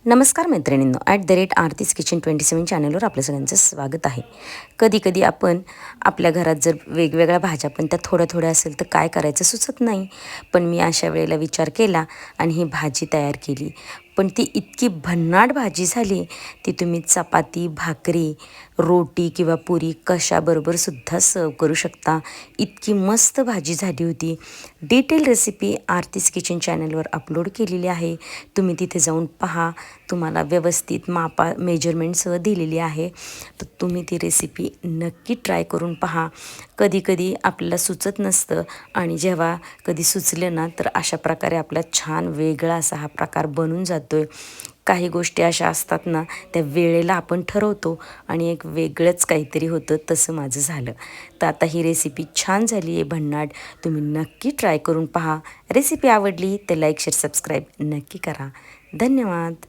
नमस्कार मैत्रिणींनो, @आरतीज किचन 27 चॅनलवर आपल्या सगळ्यांचं स्वागत आहे. कधी कधी आपण आपल्या घरात जर वेगवेगळ्या भाज्या पण त्या थोड्या थोड्या असेल तर काय करायचं सुचत नाही. पण मी अशा वेळेला विचार केला आणि ही भाजी तयार केली. पण ती इतकी भन्नाट भाजी झाली, ती तुम्ही चपाती, भाकरी, रोटी किंवा पुरी कशाबरोबरसुद्धा सर्व करू शकता. इतकी मस्त भाजी झाली होती. डिटेल रेसिपी आरतीज किचन चॅनलवर अपलोड केलेली आहे. तुम्ही तिथे जाऊन पहा. तुम्हाला व्यवस्थित मेजरमेंटसह दिलेली आहे. तर तुम्ही ती रेसिपी नक्की ट्राय करून पहा. कधी-कधी आपल्याला सुचत नसतं आणि जेव्हा कधी सुचलं ना, तर अशा प्रकारे आपला छान वेगळा असा हा प्रकार बनून जातोय. काही गोष्टी अशा असतात ना, त्या वेळेला आपण ठरवतो आणि एक वेगळंच काहीतरी होतं, तसं माझं झालं. तर आता ही रेसिपी छान झाली आहे भन्नाट. तुम्ही नक्की ट्राय करून पहा. रेसिपी आवडली तर लाईक, शेअर, सबस्क्राईब नक्की करा. धन्यवाद.